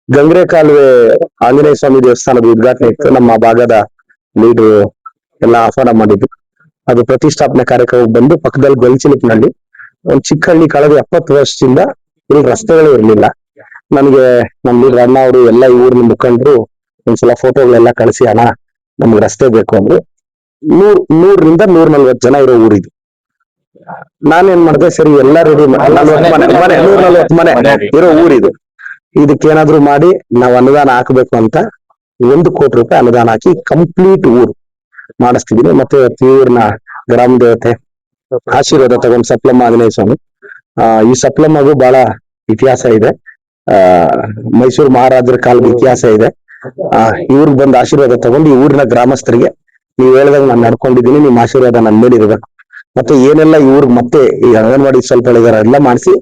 ಗಂಗ್ರೆ ಕಾಲುವೆ ಆಂಜನೇಯ ಸ್ವಾಮಿ ದೇವಸ್ಥಾನದ ಉದ್ಘಾಟನೆ ಇತ್ತು. ನಮ್ಮ ಭಾಗದ ಲೀಡರ್ ಎಲ್ಲ ಆಹ್ವಾನ ಮಾಡಿದ್ರು. ಅದು ಪ್ರತಿಷ್ಠಾಪನೆ ಕಾರ್ಯಕ್ರಮಕ್ಕೆ ಬಂದು ಪಕ್ಕದಲ್ಲಿ ಗೊಲ್ಚಿಲಿಕ್ನಲ್ಲಿ ಒಂದು ಚಿಕ್ಕ ಹಳ್ಳಿ ಕಳೆದ 70 ವರ್ಷದಿಂದ ಇಲ್ಲಿ ರಸ್ತೆಗಳೇ ಇರ್ಲಿಲ್ಲ. ನನ್ಗೆ ನಮ್ ಲೀಡರ್ ಅಣ್ಣ ಅವರು ಎಲ್ಲ ಈ ಊರಿನ ಮುಖಂಡರು ಒಂದ್ಸಲ ಫೋಟೋಗಳೆಲ್ಲ ಕಳಿಸಿ, ಅಣ್ಣ ನಮ್ಗೆ ರಸ್ತೆ ಬೇಕು ಅಂದ್ರು. 100ರಿಂದ 140 ಜನ ಇರೋ ಊರಿದು. ನಾನೇನ್ ಮಾಡಿದೆ, ಸರಿ ಎಲ್ಲ ರೆಡಿ, 140 ಮನೆ ಇರೋ ಊರಿದು, ಇದಕ್ಕೇನಾದ್ರು ಮಾಡಿ ನಾವು ಅನುದಾನ ಹಾಕ್ಬೇಕು ಅಂತ 1 ಕೋಟಿ ರೂಪಾಯಿ ಅನುದಾನ ಹಾಕಿ ಕಂಪ್ಲೀಟ್ ಊರು ಮಾಡಿಸ್ತಿದೀನಿ. ಮತ್ತೆ ಈ ಊರಿನ ಗ್ರಾಮ ದೇವತೆ ಆಶೀರ್ವಾದ ತಗೊಂಡು ಸಪ್ಲಮ್ಮ ಆಂಜನೇಯ ಸ್ವಾಮಿ. ಈ ಸಪ್ಲಮ್ಮಗೂ ಬಹಳ ಇತಿಹಾಸ ಇದೆ. ಮೈಸೂರು ಮಹಾರಾಜರ ಕಾಲದ ಇತಿಹಾಸ ಇದೆ. ಇವ್ರಿಗೆ ಬಂದು ಆಶೀರ್ವಾದ ತಗೊಂಡು ಈ ಊರಿನ ಗ್ರಾಮಸ್ಥರಿಗೆ ನೀವ್ ಹೇಳ್ದಾಗ ನಾನು ನಡ್ಕೊಂಡಿದ್ದೀನಿ, ನಿಮ್ ಆಶೀರ್ವಾದ ನನ್ನ ಮೇಲೆ ಇರ್ಬೇಕು. ಮತ್ತೆ ಏನೆಲ್ಲ ಇವ್ರಿಗೆ ಮತ್ತೆ ಈ ಅಂಗನವಾಡಿ ಸ್ವಲ್ಪ ಹೇಳಿದಾರೆ ಎಲ್ಲ ಮಾಡಿಸಿ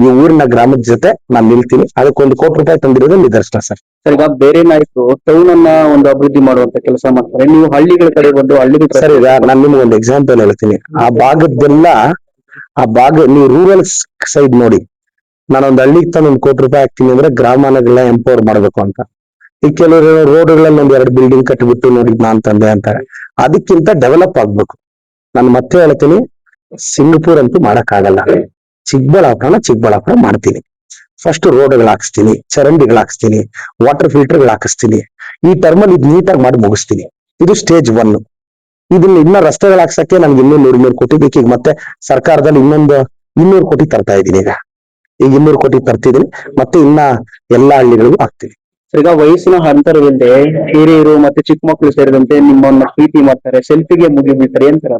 ಈ ಊರಿನ ಗ್ರಾಮದ ಜೊತೆ ನಾನು ನಿಲ್ತೀನಿ. ಅದಕ್ಕೆ 1 ಕೋಟಿ ರೂಪಾಯಿ ತಂದಿರೋದು ನಿದರ್ಶನ ಸರ್. ಸರ್, ಈಗ ಬೇರೆ ನಾಯಕರು ಟೌನ್ ಅನ್ನ ಒಂದು ಅಭಿವೃದ್ಧಿ ಮಾಡುವಂತ ಕೆಲಸ ಮಾಡ್ತಾರೆ, ನೀವು ಹಳ್ಳಿಗಳ ಕಡೆ ಬಂದು ಹಳ್ಳಿಗಳ ಸರ್, ಈಗ ನಾನು ನಿಮ್ಗೆ ಒಂದು ಎಕ್ಸಾಂಪಲ್ ಹೇಳ್ತೀನಿ. ಆ ಭಾಗದ್ದೆಲ್ಲ ನೀವು ರೂರಲ್ ಸೈಡ್ ನೋಡಿ, ನಾನೊಂದು ಹಳ್ಳಿಗೆ ತಂದು 1 ಕೋಟಿ ರೂಪಾಯಿ ಹಾಕ್ತೀನಿ ಅಂದ್ರೆ ಗ್ರಾಮನೆಲ್ಲ ಎಂಪವರ್ ಮಾಡ್ಬೇಕು ಅಂತ. ಈ ಕೆಲವರು ರೋಡ್ಗಳಲ್ಲಿ 1-2 ಬಿಲ್ಡಿಂಗ್ ಕಟ್ಟಿಬಿಟ್ಟು ನೋಡಿ ನಾನ್ ತಂದೆ ಅಂತಾರೆ. ಅದಕ್ಕಿಂತ ಡೆವಲಪ್ ಆಗ್ಬೇಕು. ನಾನು ಮತ್ತೆ ಹೇಳ್ತೀನಿ, ಸಿಂಗಪುರ್ ಅಂತೂ ಮಾಡಕ್ಕಾಗಲ್ಲ, ಚಿಕ್ಕಬಳ್ಳಾಪುರ ಮಾಡ್ತೀನಿ. ಫಸ್ಟ್ ರೋಡ್ಗಳು ಹಾಕಿಸ್ತೀನಿ, ಚರಂಡಿಗಳು ಹಾಕಿಸ್ತೀನಿ, ವಾಟರ್ ಫಿಲ್ಟರ್ಗಳು ಹಾಕಿಸ್ತೀನಿ. ಈ ಟರ್ಮಲ್ಲಿ ಇದು ನೀಟಾಗಿ ಮಾಡಿ ಮುಗಿಸ್ತೀನಿ. ಇದು ಸ್ಟೇಜ್ 1. ಇದನ್ನ ಇನ್ನ ರಸ್ತೆಗಳು ಹಾಕ್ಸಕ್ಕೆ ನನ್ಗೆ ಇನ್ನೂ 100 ಕೋಟಿ ಬೇಕು. ಈಗ ಮತ್ತೆ ಸರ್ಕಾರದಲ್ಲಿ ಇನ್ನೊಂದು 200 ಕೋಟಿ ತರ್ತಾ ಇದ್ದೀನಿ. ಈಗ 200 ಕೋಟಿ ತರ್ತಿದ್ದೀನಿ. ಮತ್ತೆ ಇನ್ನ ಎಲ್ಲಾ ಹಳ್ಳಿಗಳಿಗೂ ಹಾಕ್ತೀನಿ. ಈಗ ವಯಸ್ಸಿನ ಅಂತರವಿಲ್ಲದೆ ಹಿರಿಯರು ಮತ್ತೆ ಚಿಕ್ಕ ಮಕ್ಕಳು ಸೇರಿದಂತೆ ನಿಮ್ಮನ್ನ ಪ್ರೀತಿ ಮಾಡ್ತಾರೆ, ಸೆಲ್ಫಿಗೆ ಮುಗಿಬಿಡ್ತಾರೆ ಅಂತಾರೆ.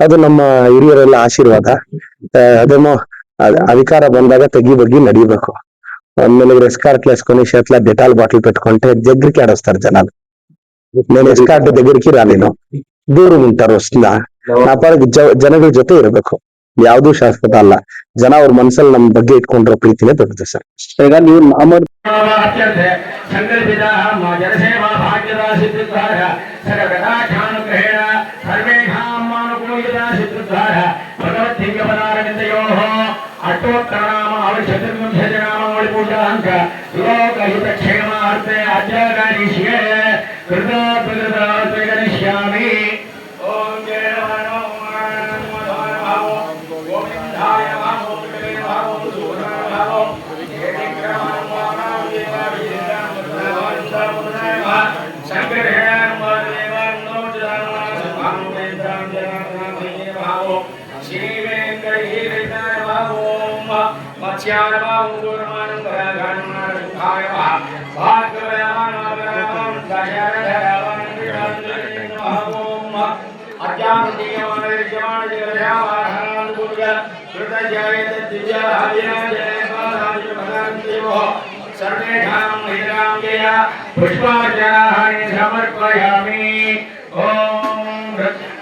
ಅದು ನಮ್ಮ ಹಿರಿಯರೆಲ್ಲ ಆಶೀರ್ವಾದ. ಅದೇನೋ ಅಧಿಕಾರ ಬಂದಾಗ ತೆಗಿ ಬಗ್ಗಿ ನಡಿಬೇಕು. ಆಮೇಲೆ ಎಸ್ಕಾರ್ಟ್ ಲೇಸ್ಕೊಂಡು ಶೇತ್ಲ ಡೆಟಾಲ್ ಬಾಟಲ್ పెట్టుకుంటే దగ్గరికి ఆడొస్తారు జనాలు. నేను ಎಸ್ಕಾರ್ಟ್ దగ్గరికి రాలేను, ದೂರ ఉంటారు ವಸ್ತಿನ. ನಾ ಪಾಡಿಗೆ ಜನಗಳ ಜೊತೆ ಇರಬೇಕು. ಯಾವ್ದು ಶಾಶ್ವತ ಅಲ್ಲ. ಜನ ಅವ್ರ ಮನಸ್ಸಲ್ಲಿ ನಮ್ ಬಗ್ಗೆ ಇಟ್ಕೊಂಡಿರೋ ಪ್ರೀತಿನೇ ದೊಡ್ಡದು ಸರ್. ಈಗ ನೀವು पुष्पार्चनानि समर्पयामि। ओम